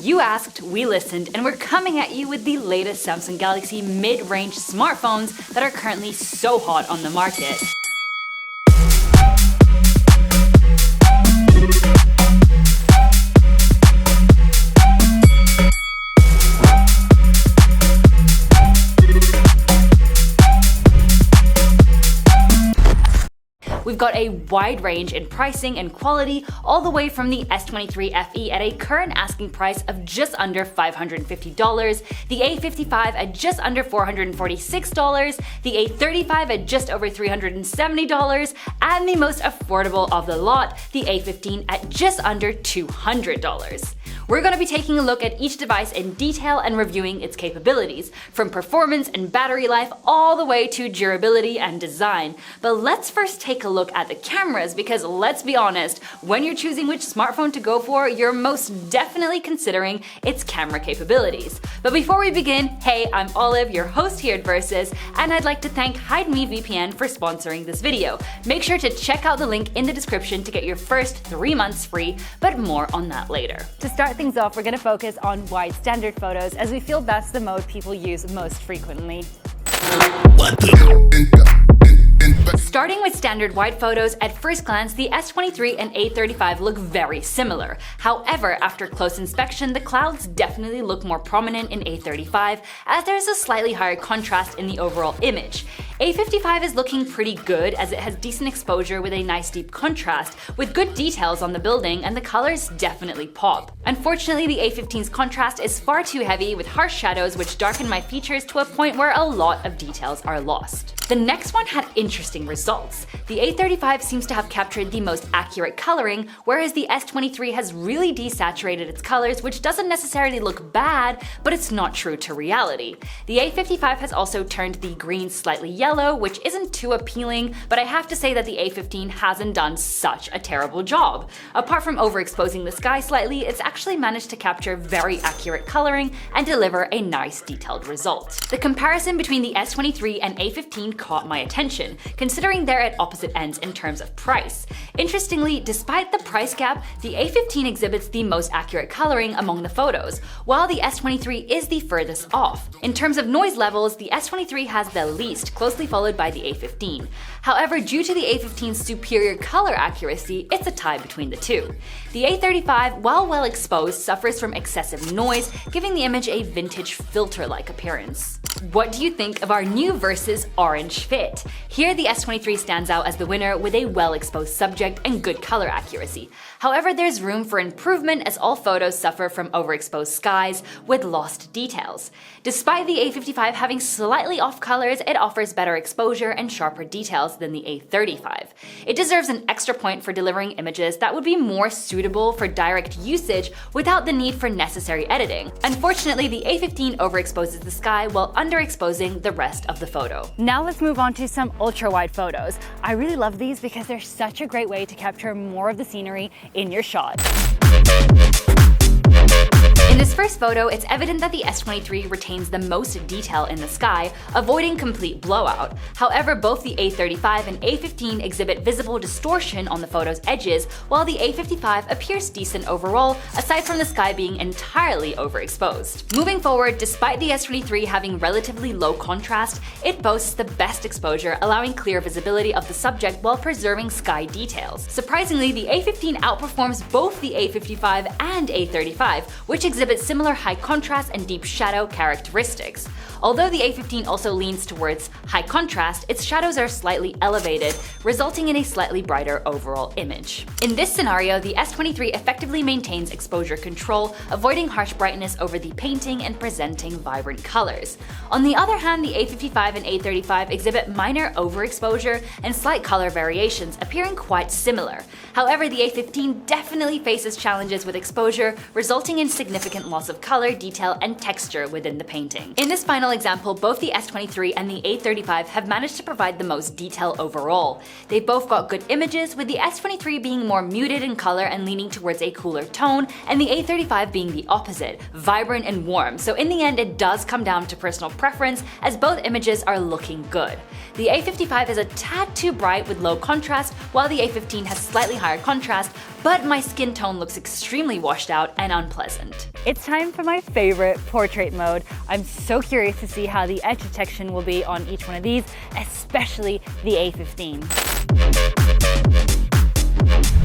You asked, we listened, and we're coming at you with the latest Samsung Galaxy mid-range smartphones that are currently so hot on the market. We've got a wide range in pricing and quality, all the way from the S23 FE at a current asking price of just under $550, the A55 at just under $446, the A35 at just over $370, and the most affordable of the lot, the A15 at just under $200. We're going to be taking a look at each device in detail and reviewing its capabilities, from performance and battery life all the way to durability and design. But let's first take a look at the cameras, because let's be honest, when you're choosing which smartphone to go for, you're most definitely considering its camera capabilities. But before we begin, hey, I'm Olive, your host here at Versus, and I'd like to thank HideMe VPN for sponsoring this video. Make sure to check out the link in the description to get your first 3 months free, but more on that later. To start things off, we're going to focus on wide standard photos, as we feel that's the mode people use most frequently. Starting with standard wide photos, at first glance the S23 and A35 look very similar. However, after close inspection, the clouds definitely look more prominent in A35, as there's a slightly higher contrast in the overall image. A55 is looking pretty good, as it has decent exposure with a nice deep contrast, with good details on the building, and the colors definitely pop. Unfortunately, the A15's contrast is far too heavy, with harsh shadows which darken my features to a point where a lot of details are lost. The next one had interesting results. The A35 seems to have captured the most accurate coloring, whereas the S23 has really desaturated its colors, which doesn't necessarily look bad, but it's not true to reality. The A55 has also turned the green slightly yellow, which isn't too appealing, but I have to say that the A15 hasn't done such a terrible job. Apart from overexposing the sky slightly, it's actually managed to capture very accurate coloring and deliver a nice detailed result. The comparison between the S23 and A15 caught my attention, considering they're at opposite ends in terms of price. Interestingly, despite the price gap, the A15 exhibits the most accurate coloring among the photos, while the S23 is the furthest off. In terms of noise levels, the S23 has the least, closely followed by the A15. However, due to the A15's superior color accuracy, it's a tie between the two. The A35, while well exposed, suffers from excessive noise, giving the image a vintage filter-like appearance. What do you think of our new Versus orange fit? Here the S23 stands out as the winner with a well-exposed subject and good color accuracy. However, there's room for improvement, as all photos suffer from overexposed skies with lost details. Despite the A55 having slightly off colors, it offers better exposure and sharper details than the A35. It deserves an extra point for delivering images that would be more suitable for direct usage without the need for necessary editing. Unfortunately, the A15 overexposes the sky while underexposing the rest of the photo. Now let's move on to some ultra-wide photos. I really love these because they're such a great way to capture more of the scenery in your shot. In this first photo, it's evident that the S23 retains the most detail in the sky, avoiding complete blowout. However, both the A35 and A15 exhibit visible distortion on the photo's edges, while the A55 appears decent overall, aside from the sky being entirely overexposed. Moving forward, despite the S23 having relatively low contrast, it boasts the best exposure, allowing clear visibility of the subject while preserving sky details. Surprisingly, the A15 outperforms both the A55 and A35, which exhibit similar high contrast and deep shadow characteristics. Although the A15 also leans towards high contrast, its shadows are slightly elevated, resulting in a slightly brighter overall image. In this scenario, the S23 effectively maintains exposure control, avoiding harsh brightness over the painting and presenting vibrant colors. On the other hand, the A55 and A35 exhibit minor overexposure and slight color variations, appearing quite similar. However, the A15 definitely faces challenges with exposure, resulting in significant loss of color, detail, and texture within the painting. In this final example, both the S23 and the A35 have managed to provide the most detail overall. They've both got good images, with the S23 being more muted in color and leaning towards a cooler tone, and the A35 being the opposite, vibrant and warm. So in the end, it does come down to personal preference, as both images are looking good. The A55 is a tad too bright with low contrast, while the A15 has slightly higher contrast, but my skin tone looks extremely washed out and unpleasant. It's time for my favorite, portrait mode. I'm so curious to see how the edge detection will be on each one of these, especially the A15.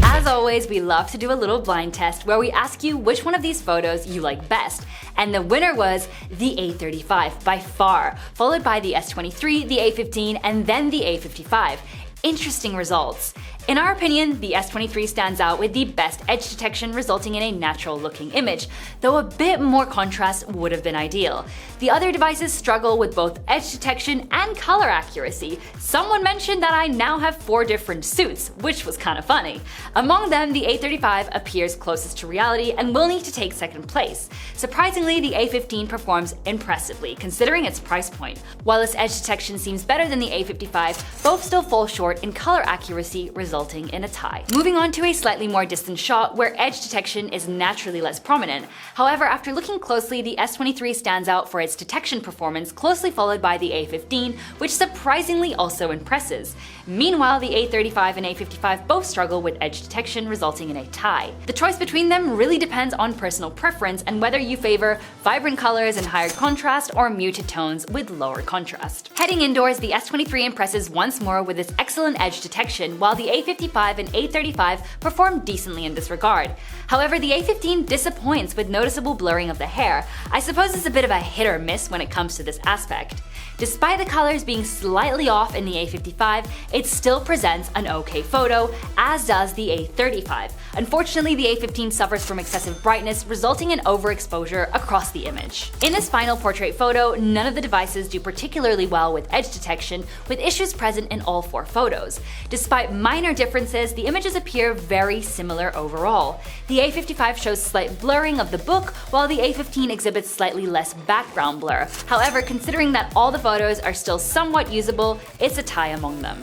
As always, we love to do a little blind test where we ask you which one of these photos you like best. And the winner was the A35 by far, followed by the S23, the A15, and then the A55. Interesting results. In our opinion, the S23 stands out with the best edge detection, resulting in a natural looking image, though a bit more contrast would have been ideal. The other devices struggle with both edge detection and color accuracy. Someone mentioned that I now have 4 different suits, which was kinda funny. Among them, the A35 appears closest to reality and will need to take second place. Surprisingly, the A15 performs impressively, considering its price point. While its edge detection seems better than the A55, both still fall short in color accuracy, resulting in a tie. Moving on to a slightly more distant shot where edge detection is naturally less prominent. However, after looking closely, the S23 stands out for its detection performance, closely followed by the A15, which surprisingly also impresses. Meanwhile, the A35 and A55 both struggle with edge detection, resulting in a tie. The choice between them really depends on personal preference and whether you favor vibrant colors and higher contrast or muted tones with lower contrast. Heading indoors, the S23 impresses once more with its excellent edge detection, while the A55 and A35 perform decently in this regard. However, the A15 disappoints with noticeable blurring of the hair. I suppose it's a bit of a hit or miss when it comes to this aspect. Despite the colors being slightly off in the A55, it still presents an okay photo, as does the A35. Unfortunately, the A15 suffers from excessive brightness, resulting in overexposure across the image. In this final portrait photo, none of the devices do particularly well with edge detection, with issues present in all 4 photos. Despite minor differences, the images appear very similar overall. The A55 shows slight blurring of the book, while the A15 exhibits slightly less background blur. However, considering that all the photos are still somewhat usable, it's a tie among them.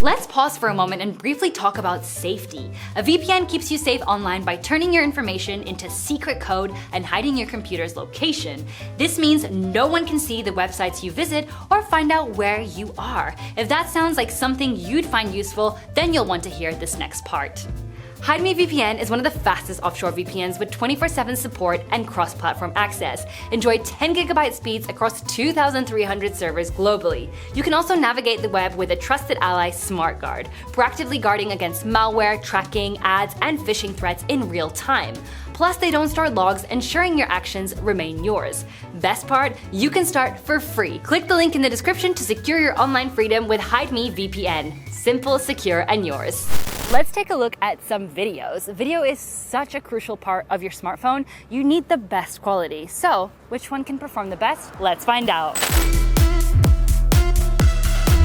Let's pause for a moment and briefly talk about safety. A VPN keeps you safe online by turning your information into secret code and hiding your computer's location. This means no one can see the websites you visit or find out where you are. If that sounds like something you'd find useful, then you'll want to hear this next part. HideMe VPN is one of the fastest offshore VPNs with 24/7 support and cross-platform access. Enjoy 10 GB speeds across 2,300 servers globally. You can also navigate the web with a trusted ally, SmartGuard, proactively guarding against malware, tracking, ads, and phishing threats in real time. Plus, they don't store logs, ensuring your actions remain yours. Best part, you can start for free. Click the link in the description to secure your online freedom with HideMe VPN. Simple, secure, and yours. Let's take a look at some videos. Video is such a crucial part of your smartphone. You need the best quality. So, which one can perform the best? Let's find out.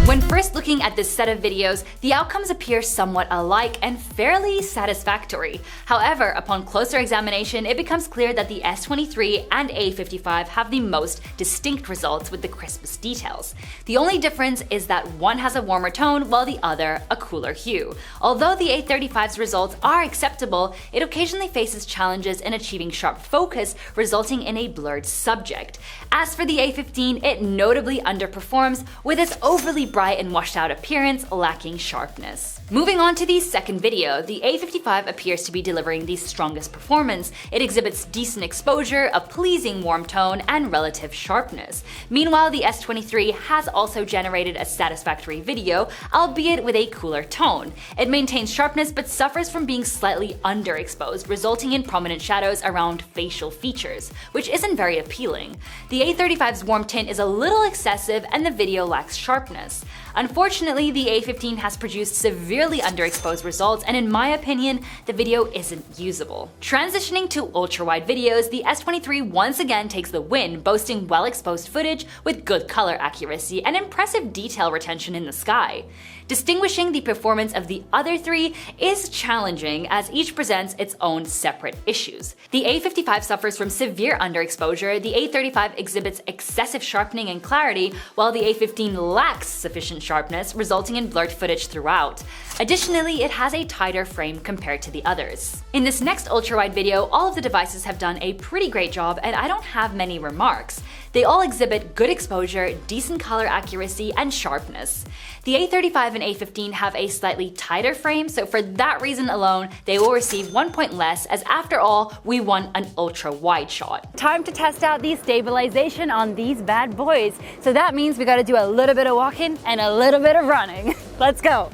When first looking at this set of videos, the outcomes appear somewhat alike and fairly satisfactory. However, upon closer examination, it becomes clear that the S23 and A55 have the most distinct results with the crispest details. The only difference is that one has a warmer tone while the other a cooler hue. Although the A35's results are acceptable, it occasionally faces challenges in achieving sharp focus, resulting in a blurred subject. As for the A15, it notably underperforms with its overly bright and washed out appearance lacking sharpness. Moving on to the second video, the A55 appears to be delivering the strongest performance. It exhibits decent exposure, a pleasing warm tone, and relative sharpness. Meanwhile, the S23 has also generated a satisfactory video, albeit with a cooler tone. It maintains sharpness but suffers from being slightly underexposed, resulting in prominent shadows around facial features, which isn't very appealing. The A35's warm tint is a little excessive and the video lacks sharpness. Unfortunately, the A15 has produced severely underexposed results, and in my opinion, the video isn't usable. Transitioning to ultra-wide videos, the S23 once again takes the win, boasting well-exposed footage with good color accuracy and impressive detail retention in the sky. Distinguishing the performance of the other 3 is challenging, as each presents its own separate issues. The A55 suffers from severe underexposure, the A35 exhibits excessive sharpening and clarity, while the A15 lacks sufficient sharpness, resulting in blurred footage throughout. Additionally, it has a tighter frame compared to the others. In this next ultra-wide video, all of the devices have done a pretty great job, and I don't have many remarks. They all exhibit good exposure, decent color accuracy, and sharpness. The A35 and A15 have a slightly tighter frame, so for that reason alone, they will receive 1 point less, as after all, we want an ultra-wide shot. Time to test out the stabilization on these bad boys. So that means we gotta do a little bit of walking and a little bit of running. Let's go.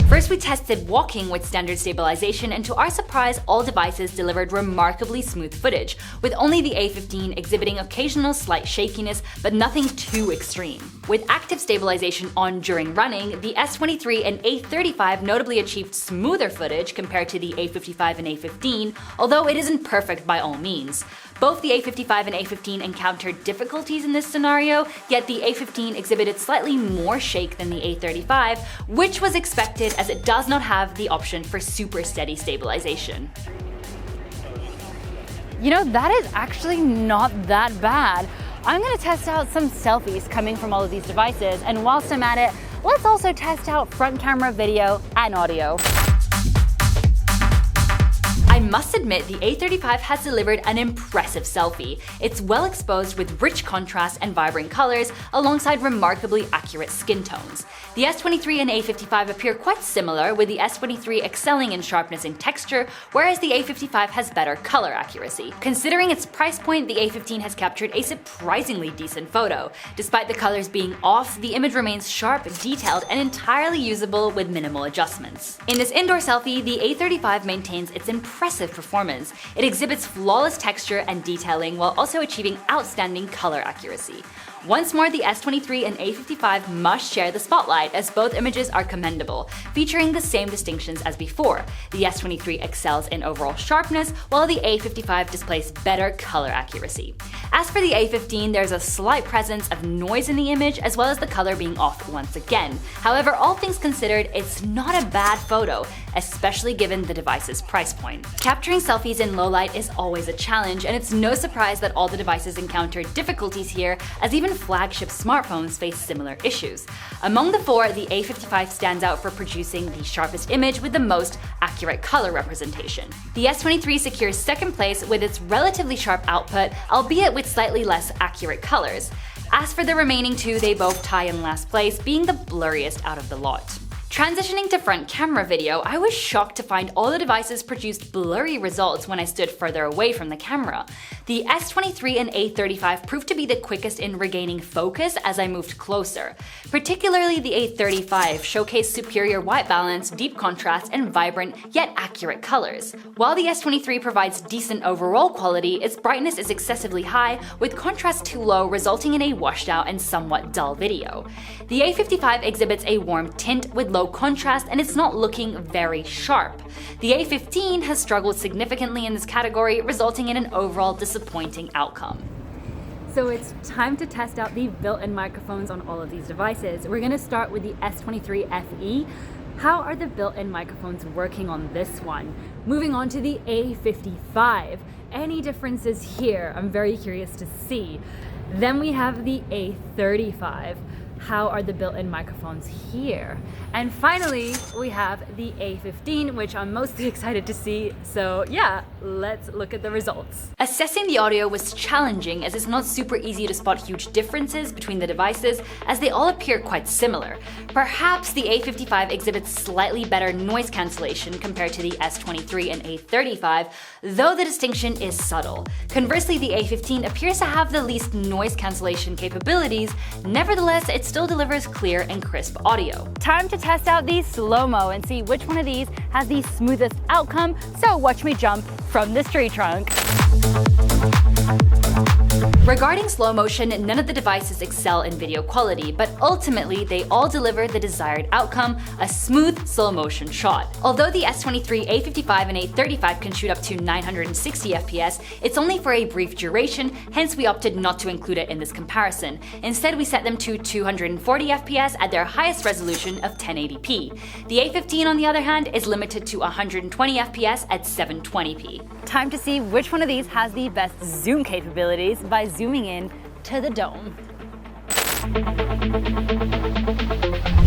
First, we tested walking with standard stabilization, and to our surprise, all devices delivered remarkably smooth footage, with only the A15 exhibiting occasional slight shakiness, but nothing too extreme. With active stabilization on during running, the S23 and A35 notably achieved smoother footage compared to the A55 and A15, although it isn't perfect by all means. Both the A55 and A15 encountered difficulties in this scenario, yet the A15 exhibited slightly more shake than the A35, which was expected as it does not have the option for super steady stabilization. You know, that is actually not that bad. I'm gonna test out some selfies coming from all of these devices, and whilst I'm at it, let's also test out front camera video and audio. I must admit, the A35 has delivered an impressive selfie. It's well exposed with rich contrast and vibrant colors, alongside remarkably accurate skin tones. The S23 and A55 appear quite similar, with the S23 excelling in sharpness and texture, whereas the A55 has better color accuracy. Considering its price point, the A15 has captured a surprisingly decent photo. Despite the colors being off, the image remains sharp, detailed, and entirely usable with minimal adjustments. In this indoor selfie, the A35 maintains its impressive performance. It exhibits flawless texture and detailing while also achieving outstanding color accuracy. Once more, the S23 and A55 must share the spotlight, as both images are commendable, featuring the same distinctions as before. The S23 excels in overall sharpness, while the A55 displays better color accuracy. As for the A15, there's a slight presence of noise in the image, as well as the color being off once again. However, all things considered, it's not a bad photo, especially given the device's price point. Capturing selfies in low light is always a challenge, and it's no surprise that all the devices encountered difficulties here, as even flagship smartphones face similar issues. Among the four, the A55 stands out for producing the sharpest image with the most accurate color representation. The S23 secures second place with its relatively sharp output, albeit with slightly less accurate colors. As for the remaining two, they both tie in last place, being the blurriest out of the lot. Transitioning to front camera video, I was shocked to find all the devices produced blurry results when I stood further away from the camera. The S23 and A35 proved to be the quickest in regaining focus as I moved closer. Particularly the A35 showcased superior white balance, deep contrast, and vibrant yet accurate colors. While the S23 provides decent overall quality, its brightness is excessively high, with contrast too low, resulting in a washed out and somewhat dull video. The A55 exhibits a warm tint with low contrast, and it's not looking very sharp. The A15 has struggled significantly in this category, resulting in an overall disappointing outcome. So it's time to test out the built-in microphones on all of these devices. We're gonna start with the S23 FE. How are the built-in microphones working on this one? Moving on to the A55. Any differences here? I'm very curious to see. Then we have the A35. How are the built-in microphones here? And finally, we have the A15, which I'm mostly excited to see. So yeah, let's look at the results. Assessing the audio was challenging, as it's not super easy to spot huge differences between the devices, as they all appear quite similar. Perhaps the A55 exhibits slightly better noise cancellation compared to the S23 and A35, though the distinction is subtle. Conversely, the A15 appears to have the least noise cancellation capabilities. Nevertheless, it still delivers clear and crisp audio. Time to test out the slow-mo and see which one of these has the smoothest outcome, so watch me jump from this tree trunk. Regarding slow motion, none of the devices excel in video quality, but ultimately they all deliver the desired outcome, a smooth slow motion shot. Although the S23, A55, and A35 can shoot up to 960 FPS, it's only for a brief duration, hence we opted not to include it in this comparison. Instead, we set them to 240 FPS at their highest resolution of 1080p. The A15, on the other hand, is limited to 120 FPS at 720p. Time to see which one of these has the best zoom capabilities by zooming in to the dome.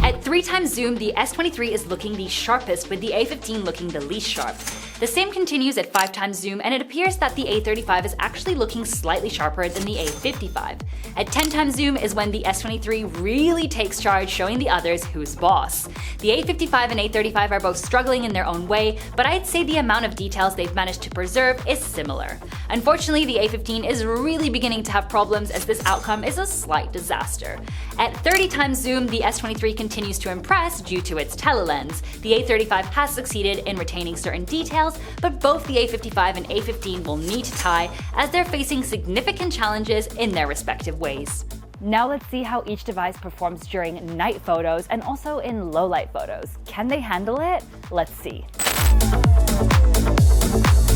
At 3x zoom, the S23 is looking the sharpest, with the A15 looking the least sharp. The same continues at 5x zoom, and it appears that the A35 is actually looking slightly sharper than the A55. At 10x zoom is when the S23 really takes charge, showing the others who's boss. The A55 and A35 are both struggling in their own way, but I'd say the amount of details they've managed to preserve is similar. Unfortunately, the A15 is really beginning to have problems, as this outcome is a slight disaster. At 30x zoom, the S23 continues to impress due to its telelens. The A35 has succeeded in retaining certain details, but both the A55 and A15 will need to tie, as they're facing significant challenges in their respective ways. Now let's see how each device performs during night photos and also in low light photos. Can they handle it? Let's see.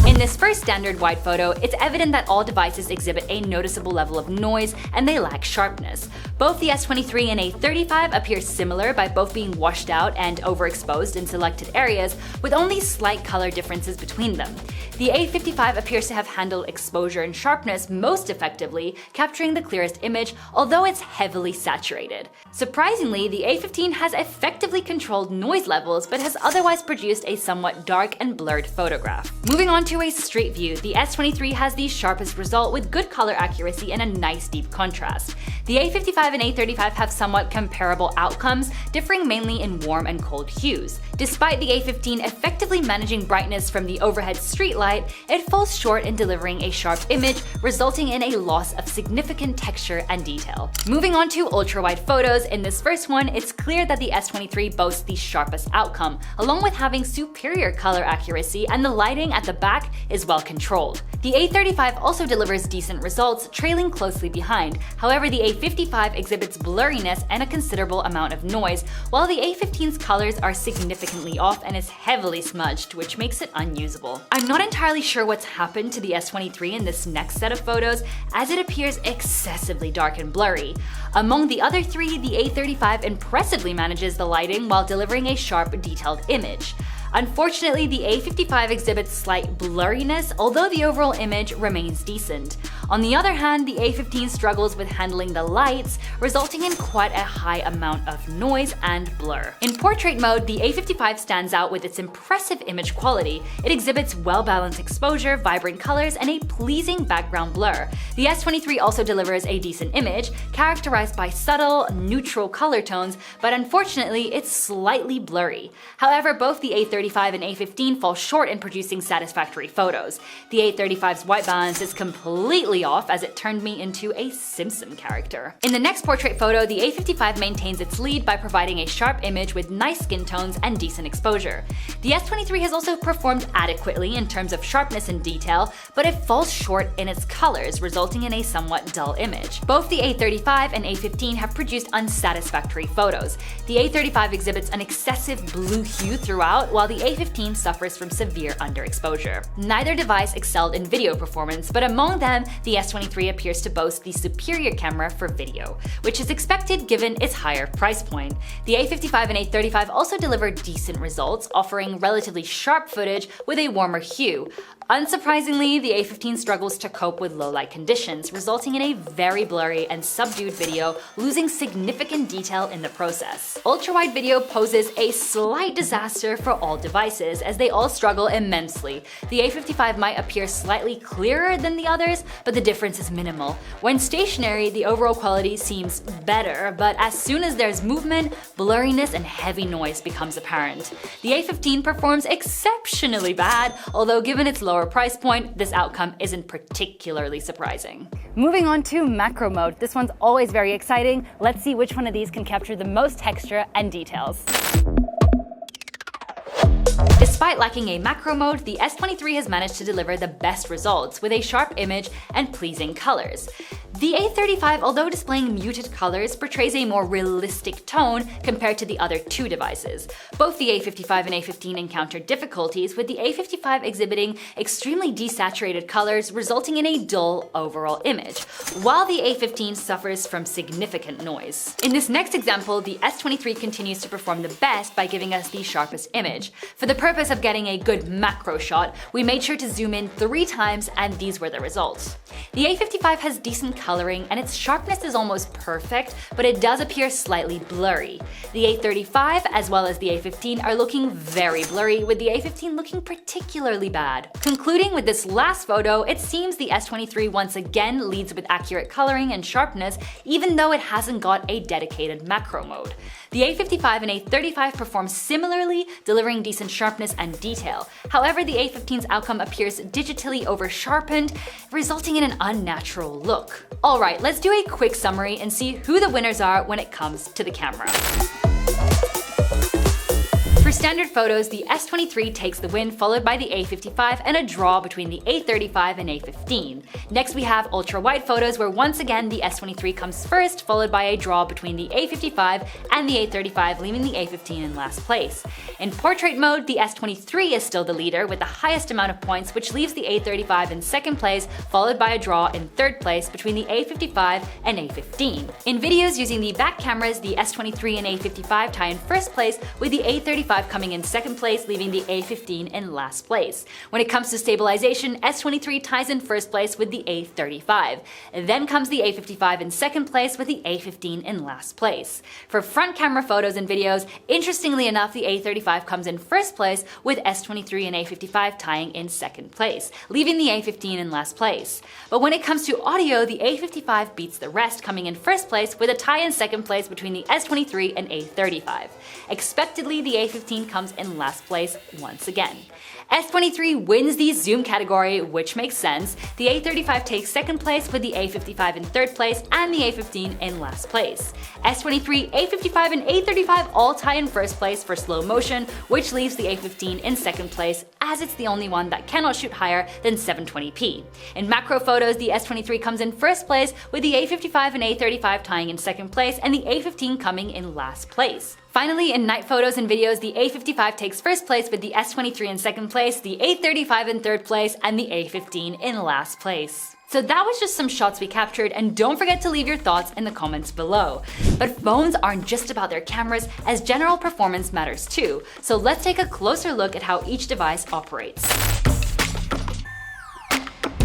In this first standard wide photo, it's evident that all devices exhibit a noticeable level of noise and they lack sharpness. Both the S23 and A35 appear similar by both being washed out and overexposed in selected areas, with only slight color differences between them. The A55 appears to have handled exposure and sharpness most effectively, capturing the clearest image, although it's heavily saturated. Surprisingly, the A15 has effectively controlled noise levels, but has otherwise produced a somewhat dark and blurred photograph. Moving on to a street view, the S23 has the sharpest result with good color accuracy and a nice deep contrast. The A55 and A35 have somewhat comparable outcomes, differing mainly in warm and cold hues. Despite the A15 effectively managing brightness from the overhead street light, it falls short in delivering a sharp image, resulting in a loss of significant texture and detail. Moving on to ultra-wide photos, in this first one, it's clear that the S23 boasts the sharpest outcome, along with having superior color accuracy, and the lighting at the back is well controlled. The A35 also delivers decent results, trailing closely behind. However, the A55 exhibits blurriness and a considerable amount of noise, while the A15's colors are significantly off and is heavily smudged, which makes it unusable. I'm not entirely sure what's happened to the S23 in this next set of photos, as it appears excessively dark and blurry. Among the other three, the A35 impressively manages the lighting while delivering a sharp, detailed image. Unfortunately, the A55 exhibits slight blurriness, although the overall image remains decent. On the other hand, the A15 struggles with handling the lights, resulting in quite a high amount of noise and blur. In portrait mode, the A55 stands out with its impressive image quality. It exhibits well-balanced exposure, vibrant colors, and a pleasing background blur. The S23 also delivers a decent image, characterized by subtle, neutral color tones, but unfortunately, it's slightly blurry. However, both the A35 and A15 fall short in producing satisfactory photos. The A35's white balance is completely off, as it turned me into a Simpson character. In the next portrait photo, the A55 maintains its lead by providing a sharp image with nice skin tones and decent exposure. The S23 has also performed adequately in terms of sharpness and detail, but it falls short in its colors, resulting in a somewhat dull image. Both the A35 and A15 have produced unsatisfactory photos. The A35 exhibits an excessive blue hue throughout, while the A15 suffers from severe underexposure. Neither device excelled in video performance, but among them, the S23 appears to boast the superior camera for video, which is expected given its higher price point. The A55 and A35 also deliver decent results, offering relatively sharp footage with a warmer hue. Unsurprisingly, the A15 struggles to cope with low-light conditions, resulting in a very blurry and subdued video, losing significant detail in the process. Ultra-wide video poses a slight disaster for all devices, as they all struggle immensely. The A55 might appear slightly clearer than the others, but the difference is minimal. When stationary, the overall quality seems better, but as soon as there's movement, blurriness and heavy noise becomes apparent. The A15 performs exceptionally bad, although given its lower price point, this outcome isn't particularly surprising. Moving on to macro mode. This one's always very exciting. Let's see which one of these can capture the most texture and details. Despite lacking a macro mode, the S23 has managed to deliver the best results with a sharp image and pleasing colors. The A35, although displaying muted colors, portrays a more realistic tone compared to the other two devices. Both the A55 and A15 encountered difficulties, with the A55 exhibiting extremely desaturated colors, resulting in a dull overall image, while the A15 suffers from significant noise. In this next example, the S23 continues to perform the best by giving us the sharpest image. For the purpose of getting a good macro shot, we made sure to zoom in 3 times, and these were the results. The A55 has decent coloring and its sharpness is almost perfect, but it does appear slightly blurry. The A35 as well as the A15 are looking very blurry, with the A15 looking particularly bad. Concluding with this last photo, it seems the S23 once again leads with accurate coloring and sharpness, even though it hasn't got a dedicated macro mode. The A55 and A35 perform similarly, delivering decent sharpness and detail. However, the A15's outcome appears digitally over-sharpened, resulting in an unnatural look. Alright, let's do a quick summary and see who the winners are when it comes to the camera. For standard photos, the S23 takes the win, followed by the A55 and a draw between the A35 and A15. Next we have ultra-wide photos, where once again the S23 comes first, followed by a draw between the A55 and the A35, leaving the A15 in last place. In portrait mode, the S23 is still the leader with the highest amount of points, which leaves the A35 in second place, followed by a draw in third place between the A55 and A15. In videos using the back cameras, the S23 and A55 tie in first place, with the A35 coming in second place, leaving the A15 in last place. When it comes to stabilization, S23 ties in first place with the A35. Then comes the A55 in second place, with the A15 in last place. For front camera photos and videos, interestingly enough, the A35 comes in first place, with S23 and A55 tying in second place, leaving the A15 in last place. But when it comes to audio, the A55 beats the rest, coming in first place with a tie in second place between the S23 and A35. Expectedly, the A15 comes in last place once again. S23 wins the zoom category, which makes sense. The A35 takes second place, with the A55 in third place and the A15 in last place. S23, A55 and A35 all tie in first place for slow motion, which leaves the A15 in second place, as it's the only one that cannot shoot higher than 720p. In macro photos, the S23 comes in first place, with the A55 and A35 tying in second place and the A15 coming in last place. Finally, in night photos and videos, the A55 takes first place, with the S23 in second place, the A35 in third place, and the A15 in last place. So that was just some shots we captured, and don't forget to leave your thoughts in the comments below. But phones aren't just about their cameras, as general performance matters too. So let's take a closer look at how each device operates.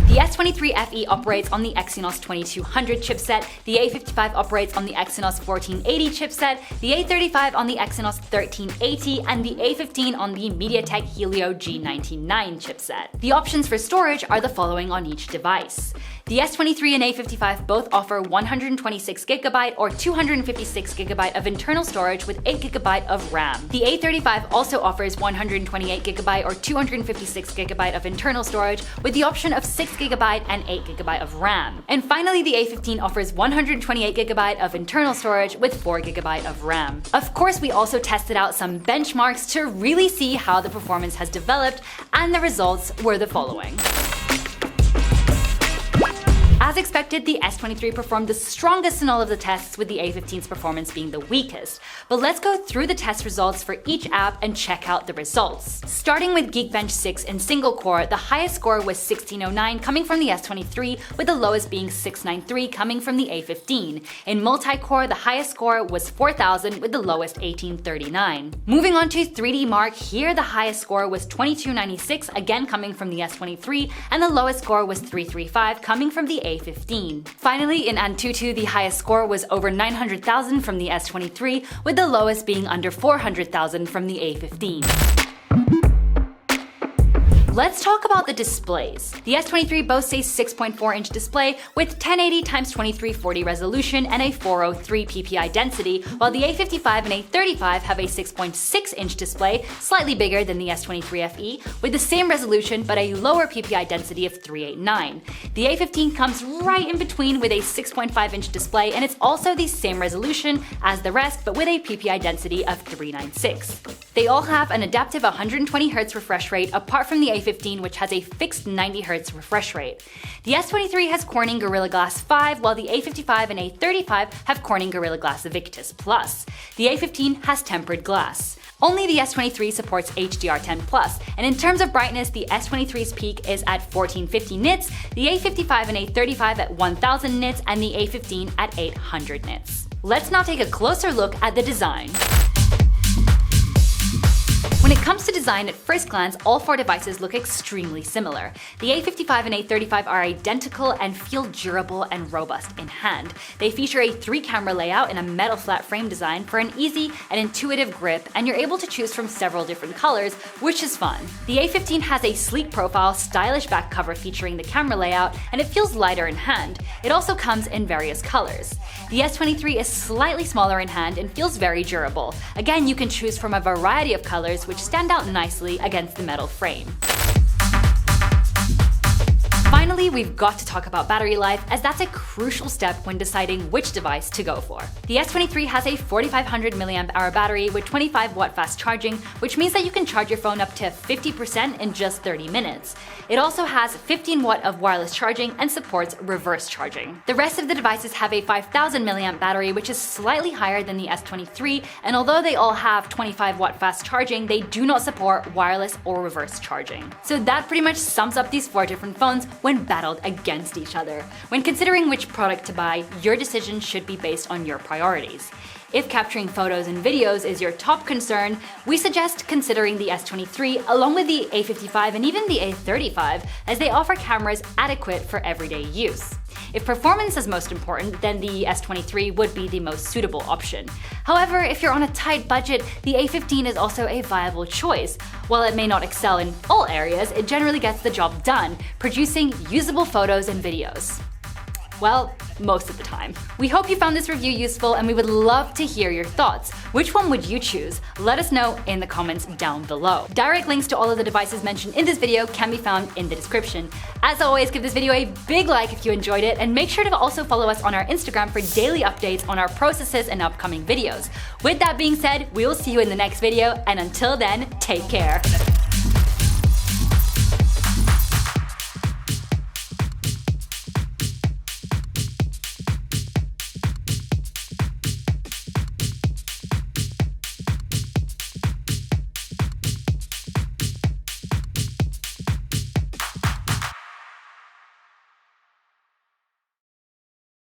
The S23 FE operates on the Exynos 2200 chipset, the A55 operates on the Exynos 1480 chipset, the A35 on the Exynos 1380, and the A15 on the MediaTek Helio G99 chipset. The options for storage are the following on each device. The S23 and A55 both offer 126GB or 256GB of internal storage with 8GB of RAM. The A35 also offers 128GB or 256GB of internal storage with the option of 6GB and 8GB of RAM. And finally, the A15 offers 128GB of internal storage with 4GB of RAM. Of course, we also tested out some benchmarks to really see how the performance has developed, and the results were the following. As expected, the S23 performed the strongest in all of the tests, with the A15's performance being the weakest. But let's go through the test results for each app and check out the results. Starting with Geekbench 6 in single core, the highest score was 1609 coming from the S23, with the lowest being 693 coming from the A15. In multi-core, the highest score was 4000 with the lowest 1839. Moving on to 3D Mark, here the highest score was 2296, again coming from the S23, and the lowest score was 335 coming from the A15. Finally, in Antutu, the highest score was over 900,000 from the S23, with the lowest being under 400,000 from the A15. Let's talk about the displays. The S23 boasts a 6.4-inch display with 1080x2340 resolution and a 403 ppi density, while the A55 and A35 have a 6.6-inch display, slightly bigger than the S23 FE, with the same resolution but a lower ppi density of 389. The A15 comes right in between with a 6.5-inch display, and it's also the same resolution as the rest but with a ppi density of 396. They all have an adaptive 120Hz refresh rate, apart from the A15, which has a fixed 90Hz refresh rate. The S23 has Corning Gorilla Glass 5, while the A55 and A35 have Corning Gorilla Glass Victus Plus. The A15 has tempered glass. Only the S23 supports HDR10+, and in terms of brightness, the S23's peak is at 1450 nits, the A55 and A35 at 1000 nits, and the A15 at 800 nits. Let's now take a closer look at the design. When it comes to design, at first glance, all four devices look extremely similar. The A55 and A35 are identical and feel durable and robust in hand. They feature a 3-camera layout and a metal flat frame design for an easy and intuitive grip, and you're able to choose from several different colors, which is fun. The A15 has a sleek profile, stylish back cover featuring the camera layout, and it feels lighter in hand. It also comes in various colors. The S23 is slightly smaller in hand and feels very durable. Again, you can choose from a variety of colors, which stand out nicely against the metal frame. Finally, we've got to talk about battery life, as that's a crucial step when deciding which device to go for. The S23 has a 4500 mAh battery with 25W fast charging, which means that you can charge your phone up to 50% in just 30 minutes. It also has 15W of wireless charging and supports reverse charging. The rest of the devices have a 5000 mAh battery, which is slightly higher than the S23, and although they all have 25W fast charging, they do not support wireless or reverse charging. So that pretty much sums up these 4 different phones when battled against each other. When considering which product to buy, your decision should be based on your priorities. If capturing photos and videos is your top concern, we suggest considering the S23 along with the A55 and even the A35, as they offer cameras adequate for everyday use. If performance is most important, then the S23 would be the most suitable option. However, if you're on a tight budget, the A15 is also a viable choice. While it may not excel in all areas, it generally gets the job done, producing usable photos and videos. Well, most of the time. We hope you found this review useful, and we would love to hear your thoughts. Which one would you choose? Let us know in the comments down below. Direct links to all of the devices mentioned in this video can be found in the description. As always, give this video a big like if you enjoyed it, and make sure to also follow us on our Instagram for daily updates on our processes and upcoming videos. With that being said, we will see you in the next video, and until then, take care.